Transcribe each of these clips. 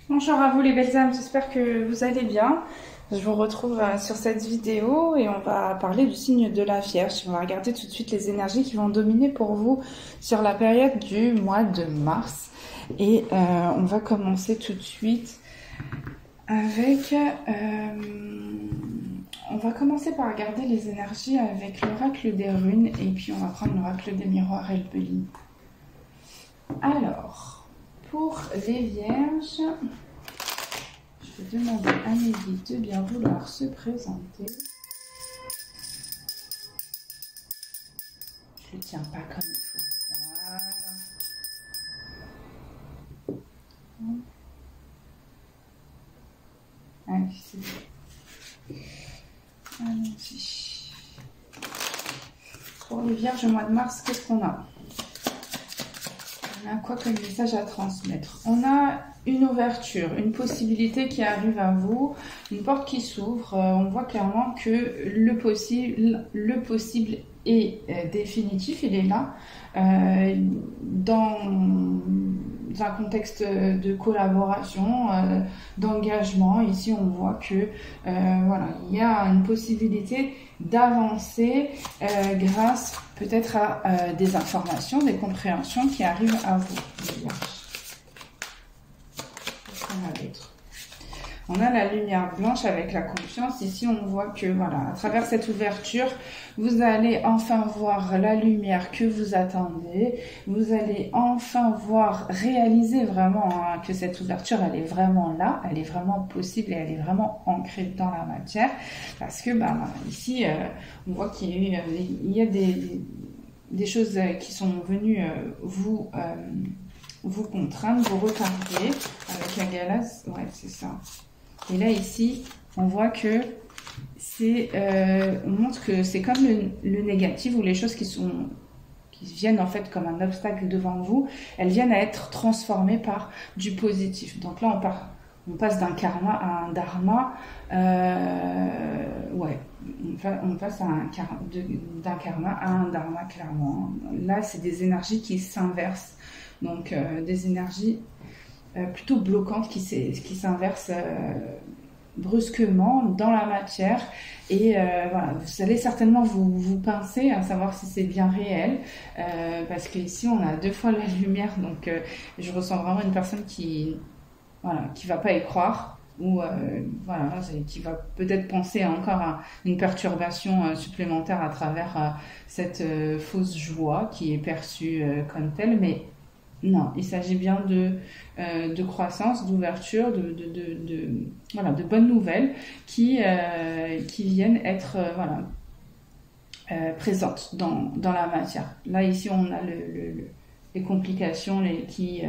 Bonjour à vous les belles âmes, j'espère que vous allez bien. Je vous retrouve sur cette vidéo et on va parler du signe de la Vierge. On va regarder tout de suite les énergies qui vont dominer pour vous sur la période du mois de mars. Et on va commencer tout de suite avec... on va commencer par regarder les énergies avec l'oracle des runes et puis on va prendre l'oracle des miroirs et le Belin. Alors, pour les Vierges... Je vais demander à mes guides de bien vouloir se présenter. Je ne le tiens pas comme il faut. Voilà. Allez, c'est bon. Allons-y. Pour les Vierges au mois de mars, qu'est-ce qu'on a? On a quoi comme message à transmettre? On a une ouverture, une possibilité qui arrive à vous, une porte qui s'ouvre. On voit clairement que le possible est définitif, il est là. Dans un contexte de collaboration, d'engagement, ici on voit que voilà, il y a une possibilité d'avancer grâce peut-être à des informations, des compréhensions qui arrivent à vous. On a la lumière blanche avec la confiance. Ici, on voit que, voilà, à travers cette ouverture, vous allez enfin voir la lumière que vous attendez. Vous allez enfin voir, réaliser vraiment que cette ouverture, elle est vraiment là, elle est vraiment possible et elle est vraiment ancrée dans la matière. Parce que, ici, on voit qu'il y a des choses qui sont venues vous contraindre, vous retarder avec la Galasse. Ouais, c'est ça. Et là, ici, on voit que c'est, on montre que c'est comme le négatif ou les choses qui viennent en fait comme un obstacle devant vous, elles viennent à être transformées par du positif. Donc là, on passe d'un karma à un dharma. Ouais, on passe d'un karma à un dharma, clairement. Là, c'est des énergies qui s'inversent. Donc, des énergies plutôt bloquantes qui s'inversent brusquement dans la matière. Et voilà, vous allez certainement vous pincer à savoir si c'est bien réel. Parce qu'ici, on a 2 fois la lumière. Donc, je ressens vraiment une personne qui va pas y croire. Ou voilà, qui va peut-être penser encore à une perturbation supplémentaire à travers cette fausse joie qui est perçue comme telle. Mais non, il s'agit bien de croissance, d'ouverture, de bonnes nouvelles qui viennent être présentes dans la matière. Là, ici, on a les complications qui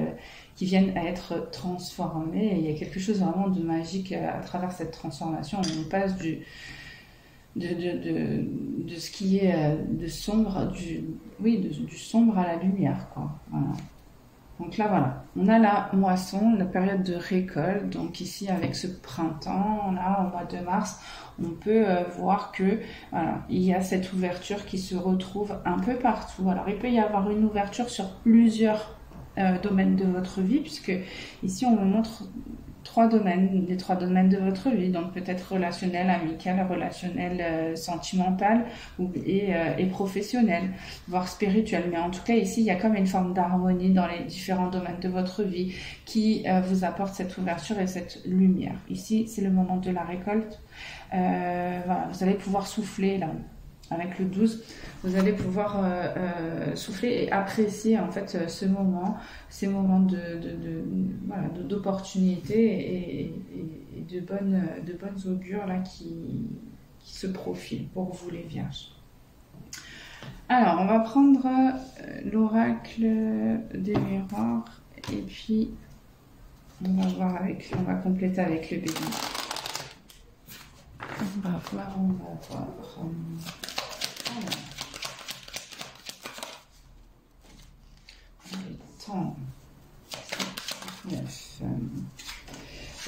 viennent à être transformées. Et il y a quelque chose vraiment de magique à travers cette transformation. On passe de ce qui est de sombre, du sombre à la lumière, quoi. Voilà. Donc là, voilà, on a la moisson, la période de récolte. Donc ici, avec ce printemps, là, au mois de mars, on peut voir que voilà, il y a cette ouverture qui se retrouve un peu partout. Alors, il peut y avoir une ouverture sur plusieurs domaines de votre vie, puisque ici, on me montre 3 domaines, les 3 domaines de votre vie, donc peut-être relationnel, amical, relationnel, sentimental et professionnel, voire spirituel. Mais en tout cas, ici, il y a comme une forme d'harmonie dans les différents domaines de votre vie qui vous apporte cette ouverture et cette lumière. Ici, c'est le moment de la récolte. Voilà, vous allez pouvoir souffler là. Avec le 12, vous allez pouvoir souffler et apprécier en fait ces moments d'opportunité et de bonnes augures là qui se profilent pour vous les Vierges. Alors, on va prendre l'oracle des miroirs et puis on va voir avec, on va compléter avec le béni. On va voir, on va voir. Alors, le temps. 9.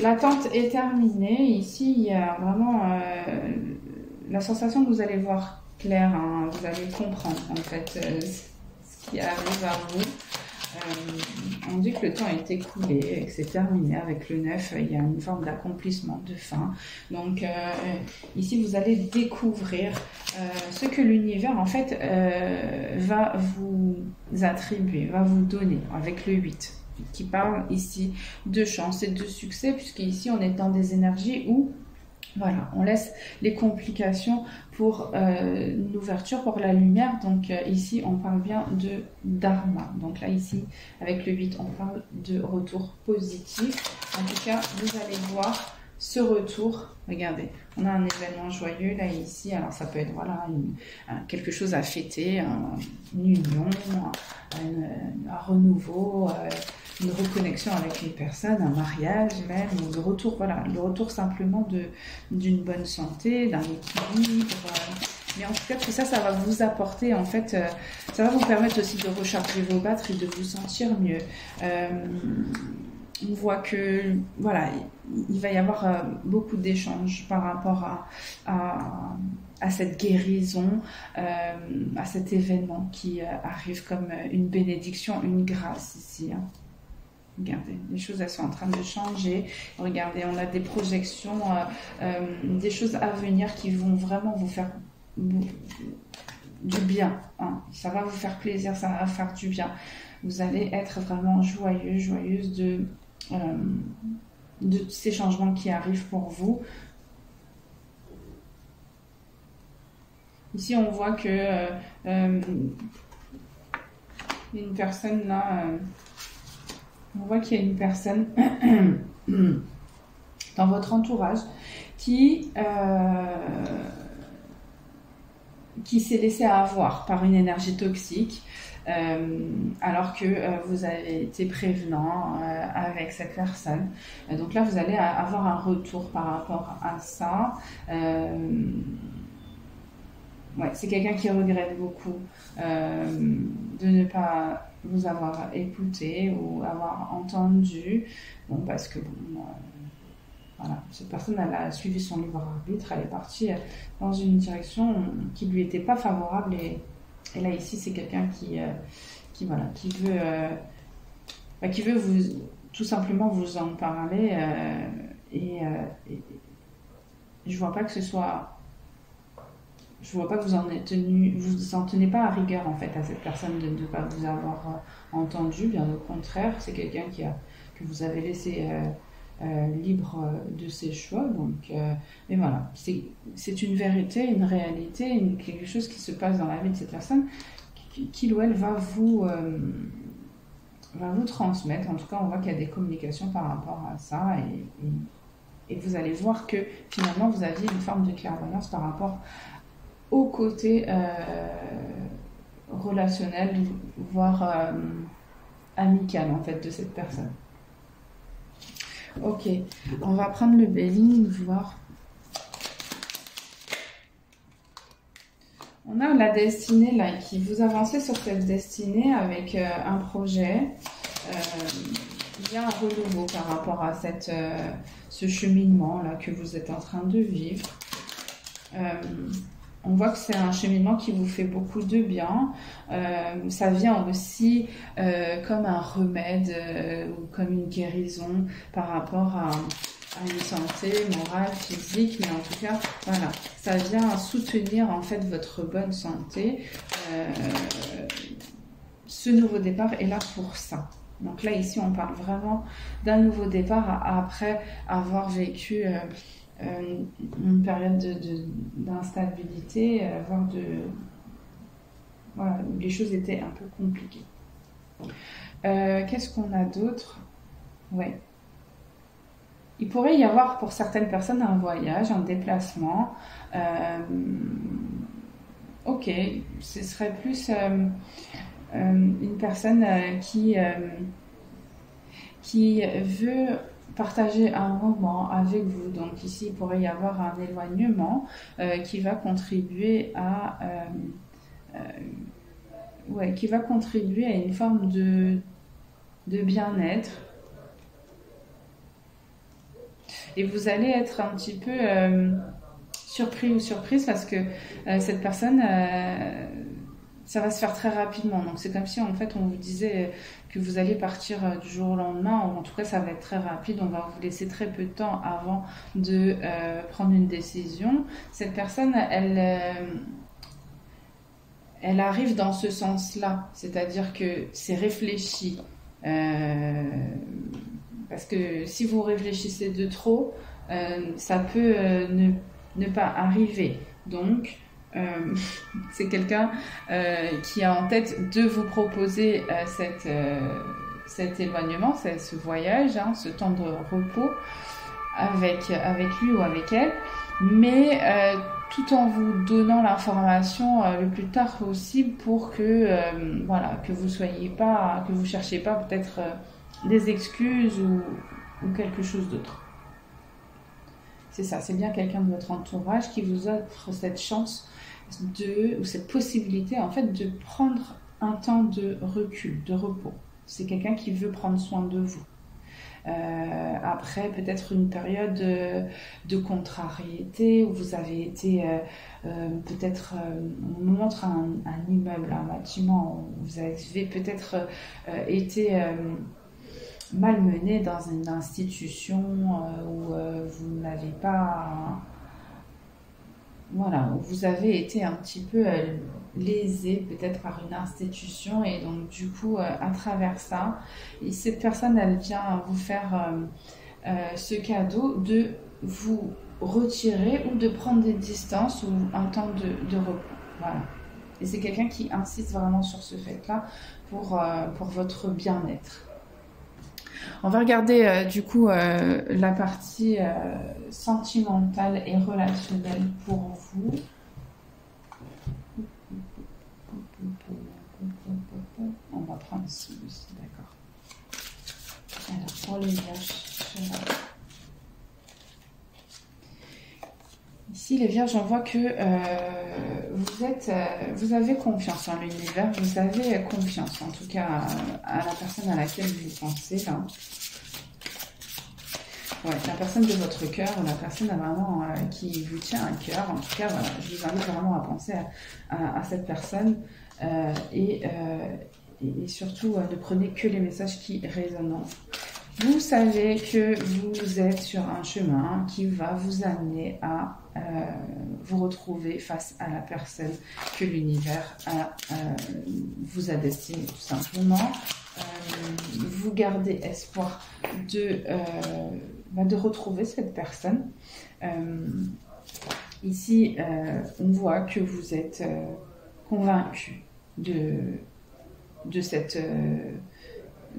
L'attente est terminée. Ici, il y a vraiment la sensation que vous allez voir clair, hein, vous allez comprendre en fait ce qui arrive à vous. On dit que le temps est écoulé et que c'est terminé avec le 9, il y a une forme d'accomplissement, de fin. Donc ici vous allez découvrir ce que l'univers en fait va vous attribuer, va vous donner avec le 8 qui parle ici de chance et de succès, puisqu'ici on est dans des énergies où voilà, on laisse les complications pour une ouverture, pour la lumière. Donc ici, on parle bien de dharma. Donc là, ici, avec le 8, on parle de retour positif. En tout cas, vous allez voir ce retour. Regardez, on a un événement joyeux là ici. Alors ça peut être voilà quelque chose à fêter, une union, un renouveau, une reconnexion avec une personne, un mariage même, ou le retour, voilà, le retour simplement d'une bonne santé, d'un équilibre. Mais en tout cas, tout ça, ça va vous apporter, en fait, ça va vous permettre aussi de recharger vos batteries, de vous sentir mieux. On voit que, voilà, il va y avoir beaucoup d'échanges par rapport à cette guérison, à cet événement qui arrive comme une bénédiction, une grâce ici. Hein. Regardez, les choses elles sont en train de changer. Regardez, on a des projections, des choses à venir qui vont vraiment vous faire du bien. Hein. Ça va vous faire plaisir, ça va faire du bien. Vous allez être vraiment joyeux, joyeuse de ces changements qui arrivent pour vous. Ici, on voit que une personne là... on voit qu'il y a une personne dans votre entourage qui s'est laissé avoir par une énergie toxique alors que vous avez été prévenant avec cette personne. Donc là, vous allez avoir un retour par rapport à ça. Ouais, c'est quelqu'un qui regrette beaucoup de ne pas vous avoir écouté ou avoir entendu. Bon, parce que bon, voilà, cette personne, elle a suivi son libre arbitre, elle est partie dans une direction qui lui était pas favorable. Et là, ici, c'est quelqu'un qui veut vous, tout simplement vous en parler. Et je vois pas que ce soit... Je vois pas que vous en tenez pas à rigueur en fait à cette personne de ne pas vous avoir entendu, bien au contraire, c'est quelqu'un que vous avez laissé libre de ses choix. Donc, mais voilà, c'est une vérité, une réalité, quelque chose qui se passe dans la vie de cette personne, qui ou elle va vous transmettre. En tout cas, on voit qu'il y a des communications par rapport à ça et vous allez voir que finalement vous aviez une forme de clairvoyance par rapport au côté relationnel, voire amical en fait de cette personne. Ok, on va prendre le Béline, voir. On a la destinée là, qui vous avancez sur cette destinée avec un projet. Il y a un renouveau par rapport à ce cheminement là que vous êtes en train de vivre. On voit que c'est un cheminement qui vous fait beaucoup de bien. Ça vient aussi comme un remède ou comme une guérison par rapport à une santé morale, physique, mais en tout cas, voilà, ça vient soutenir en fait votre bonne santé. Ce nouveau départ est là pour ça. Donc là, ici, on parle vraiment d'un nouveau départ après avoir vécu... une période d'instabilité, voire voilà, où les choses étaient un peu compliquées. Qu'est-ce qu'on a d'autre? Ouais. Il pourrait y avoir pour certaines personnes un voyage, un déplacement ok, ce serait plus une personne qui veut partager un moment avec vous. Donc ici, il pourrait y avoir un éloignement qui va contribuer à qui va contribuer à une forme de bien-être. Et vous allez être un petit peu surpris ou surprise parce que cette personne, ça va se faire très rapidement. Donc c'est comme si en fait on vous disait que vous allez partir du jour au lendemain, ou en tout cas ça va être très rapide. On va vous laisser très peu de temps avant de prendre une décision. Cette personne, elle arrive dans ce sens-là, c'est-à-dire que c'est réfléchi. Parce que si vous réfléchissez de trop, ça peut ne pas arriver. Donc, c'est quelqu'un qui a en tête de vous proposer cet éloignement, ce voyage, hein, ce temps de repos avec lui ou avec elle, mais tout en vous donnant l'information le plus tard possible pour que que vous soyez pas, que vous cherchiez pas peut-être des excuses ou quelque chose d'autre. C'est ça, c'est bien quelqu'un de votre entourage qui vous offre cette chance ou cette possibilité en fait de prendre un temps de recul, de repos. C'est quelqu'un qui veut prendre soin de vous. Après peut-être une période de contrariété où vous avez été peut-être on nous montre un immeuble, un bâtiment où vous avez peut-être été malmené dans une institution où vous n'avez pas où vous avez été un petit peu lésé peut-être par une institution, et donc du coup à travers ça, et cette personne elle vient vous faire ce cadeau de vous retirer ou de prendre des distances ou un temps de repos. Voilà. Et c'est quelqu'un qui insiste vraiment sur ce fait-là pour votre bien-être. On va regarder du coup la partie sentimentale et relationnelle pour vous. On va prendre celui-ci, d'accord. Alors pour les vierges, ici les vierges, on voit que vous avez confiance en l'univers, vous avez confiance en tout cas à la personne à laquelle vous pensez là. Ouais, la personne de votre cœur, la personne vraiment qui vous tient à cœur. En tout cas, voilà, je vous invite vraiment à penser à cette personne et surtout ne prenez que les messages qui résonnent. Vous savez que vous êtes sur un chemin qui va vous amener à vous retrouver face à la personne que l'univers vous a destinée, tout simplement. Vous gardez espoir de retrouver cette personne. Ici, on voit que vous êtes convaincu de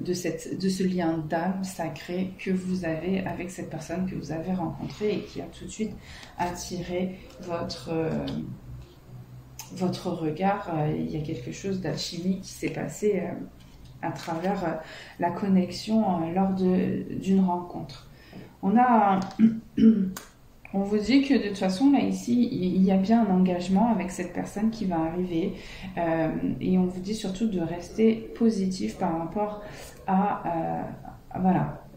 ce lien d'âme sacré que vous avez avec cette personne que vous avez rencontrée et qui a tout de suite attiré votre regard. Il y a quelque chose d'alchimie qui s'est passé à travers la connexion lors d'une rencontre. On vous dit que de toute façon, là, ici, il y a bien un engagement avec cette personne qui va arriver. Et on vous dit surtout de rester positif par rapport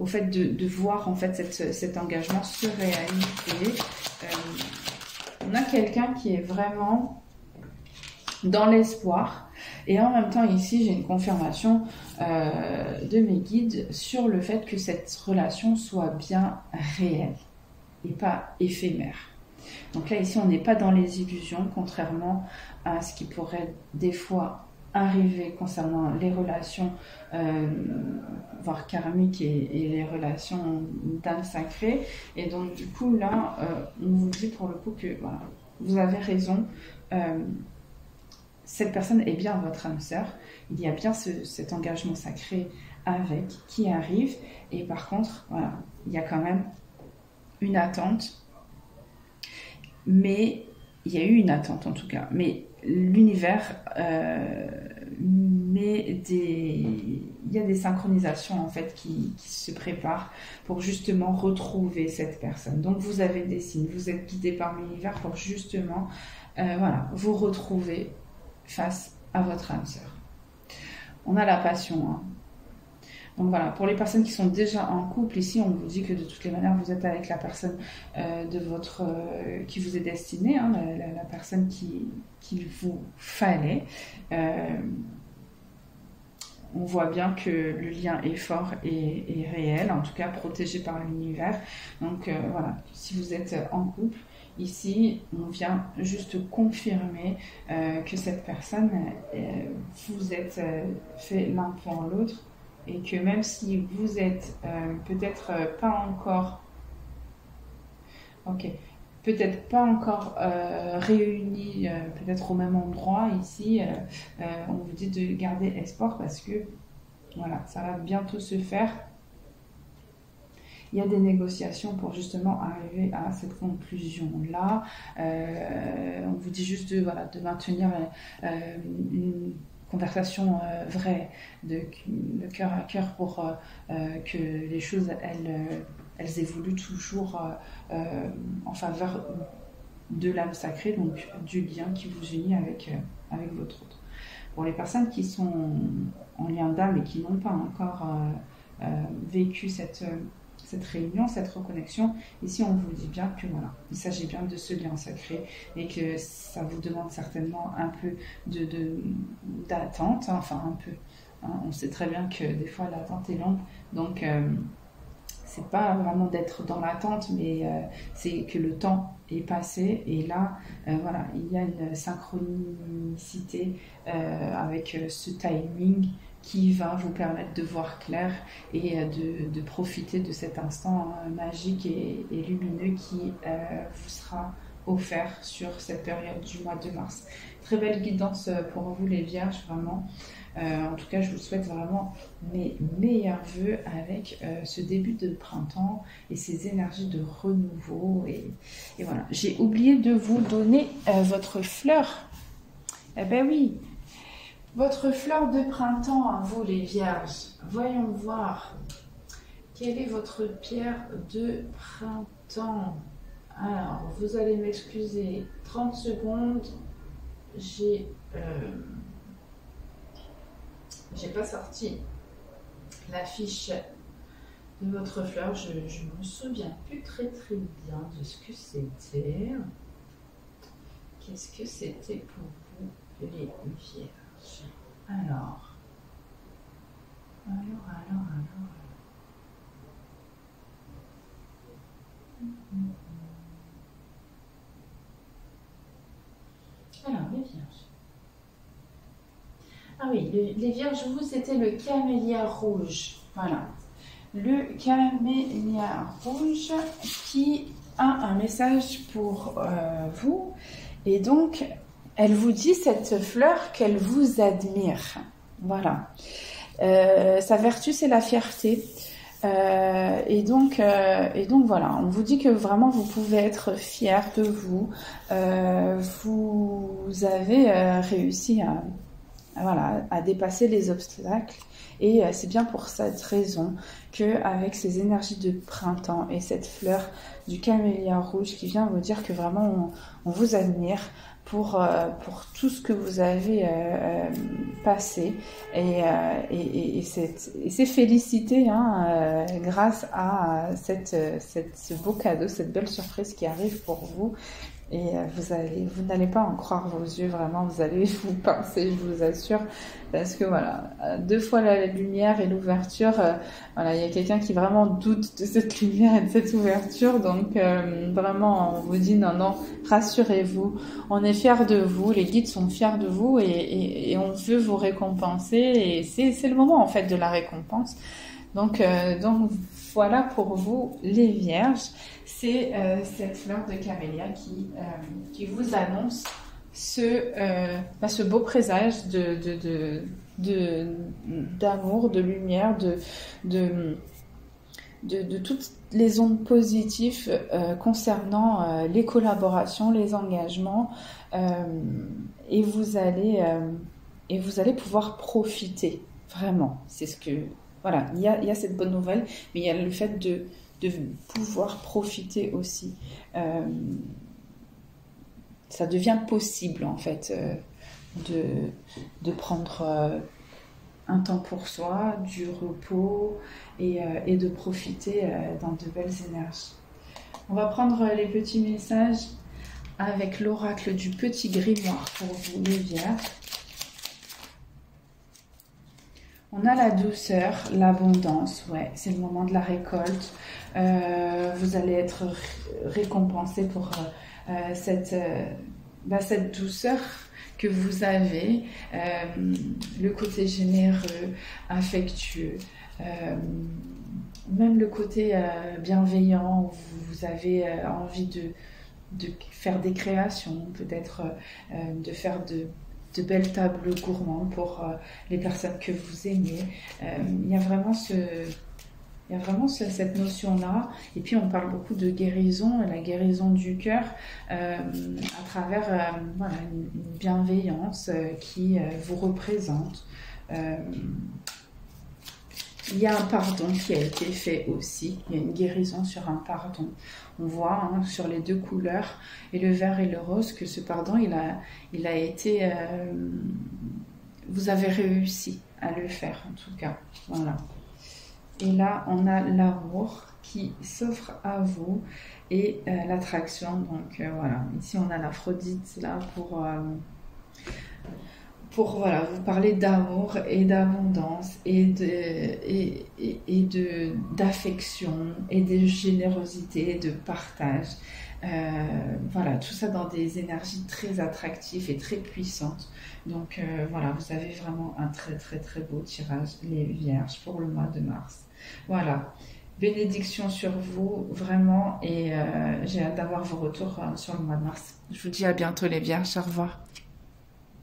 au fait de voir en fait cet engagement se réaliser. On a quelqu'un qui est vraiment dans l'espoir. Et en même temps, ici, j'ai une confirmation de mes guides sur le fait que cette relation soit bien réelle et pas éphémère. Donc là, ici, on n'est pas dans les illusions, contrairement à ce qui pourrait des fois arriver concernant les relations, voire karmiques et les relations d'âme sacrée. Et donc, du coup, là, on vous dit pour le coup que voilà, vous avez raison. Cette personne est bien votre âme sœur. Il y a bien cet engagement sacré avec qui arrive. Et par contre, voilà, il y a quand même une attente. Mais il y a eu une attente en tout cas. Mais l'univers il y a des synchronisations en fait qui se préparent pour justement retrouver cette personne. Donc vous avez des signes, vous êtes guidé par l'univers pour justement voilà, vous retrouver face à votre âme sœur. On a la passion, hein. Donc voilà, pour les personnes qui sont déjà en couple, ici on vous dit que de toutes les manières vous êtes avec la personne qui vous est destinée, hein, la personne qu'il vous fallait. On voit bien que le lien est fort et réel, en tout cas protégé par l'univers. Donc voilà, si vous êtes en couple, ici on vient juste confirmer que cette personne, vous êtes fait l'un pour l'autre. Et que même si vous êtes peut-être pas encore, peut-être pas encore réunis, peut-être au même endroit ici, on vous dit de garder espoir parce que voilà, ça va bientôt se faire. Il y a des négociations pour justement arriver à cette conclusion-là. On vous dit juste de maintenir une conversation vraie, de cœur à cœur pour que les choses elles évoluent toujours en faveur de l'âme sacrée, donc du lien qui vous unit avec votre autre. Pour les personnes qui sont en lien d'âme et qui n'ont pas encore vécu cette réunion, cette reconnexion, ici on vous dit bien que voilà, il s'agit bien de ce lien sacré et que ça vous demande certainement un peu d'attente, enfin un peu, hein, on sait très bien que des fois l'attente est longue, donc c'est pas vraiment d'être dans l'attente, mais c'est que le temps est passé et là voilà, il y a une synchronicité avec ce timing qui va vous permettre de voir clair et de profiter de cet instant magique et lumineux qui vous sera offert sur cette période du mois de mars. Très belle guidance pour vous les Vierges, vraiment. En tout cas, je vous souhaite vraiment mes meilleurs vœux avec ce début de printemps et ces énergies de renouveau. Et voilà, j'ai oublié de vous donner votre fleur. Eh ben oui, votre fleur de printemps à vous les Vierges. Voyons voir. Quelle est votre pierre de printemps? Alors, vous allez m'excuser 30 secondes. J'ai pas sorti la fiche de votre fleur. Je me souviens plus très bien de ce que c'était. Qu'est-ce que c'était pour vous, les Vierges? Alors. Alors, les Vierges. Ah oui, les Vierges, vous, c'était le camélia rouge. Voilà. Le camélia rouge qui a un message pour vous. Et donc, elle vous dit, cette fleur, qu'elle vous admire. Voilà. Sa vertu, c'est la fierté. Et donc voilà, on vous dit que vraiment vous pouvez être fiers de vous. Vous avez réussi à dépasser les obstacles. Et c'est bien pour cette raison qu'avec ces énergies de printemps et cette fleur du camélia rouge qui vient vous dire que vraiment on vous admire pour tout ce que vous avez passé et c'est félicité grâce à ce beau cadeau, cette belle surprise qui arrive pour vous. Et vous n'allez pas en croire vos yeux, vraiment, vous allez vous pincer, je vous assure, parce que voilà, 2 fois la lumière et l'ouverture, voilà, il y a quelqu'un qui vraiment doute de cette lumière et de cette ouverture, donc vraiment, on vous dit non, rassurez-vous, on est fiers de vous, les guides sont fiers de vous et on veut vous récompenser, et c'est le moment en fait de la récompense. Donc voilà pour vous les Vierges, c'est cette fleur de camélia qui vous annonce ce beau présage d'amour, de lumière, de toutes les ondes positives concernant les collaborations, les engagements, et vous allez pouvoir profiter, vraiment. C'est ce que... Voilà, il y a cette bonne nouvelle, mais il y a le fait de pouvoir profiter aussi. Ça devient possible, en fait, de prendre un temps pour soi, du repos, et de profiter dans de belles énergies. On va prendre les petits messages avec l'oracle du petit grimoire pour vous, les Vierges. On a la douceur, l'abondance, ouais, c'est le moment de la récolte. Vous allez être récompensé pour cette douceur que vous avez, le côté généreux, affectueux, même le côté bienveillant, où vous avez envie de faire des créations, peut-être de faire de belles tables gourmandes pour les personnes que vous aimez. Il y a vraiment cette notion-là. Et puis, on parle beaucoup de guérison, la guérison du cœur, à travers voilà, une bienveillance qui vous représente. Il y a un pardon qui a été fait aussi. Il y a une guérison sur un pardon. On voit sur les deux couleurs, et le vert et le rose, que ce pardon, il a été... vous avez réussi à le faire, en tout cas. Voilà. Et là, on a l'amour qui s'offre à vous et l'attraction. Donc voilà, ici on a l'Aphrodite là pour voilà, vous parler d'amour et d'abondance et d'affection et de générosité, de partage. Voilà, tout ça dans des énergies très attractives et très puissantes. Donc voilà, vous avez vraiment un très très très beau tirage, les Vierges, pour le mois de mars. Voilà, bénédiction sur vous, vraiment, et j'ai hâte d'avoir vos retours sur le mois de mars. Je vous dis à bientôt les Vierges, au revoir.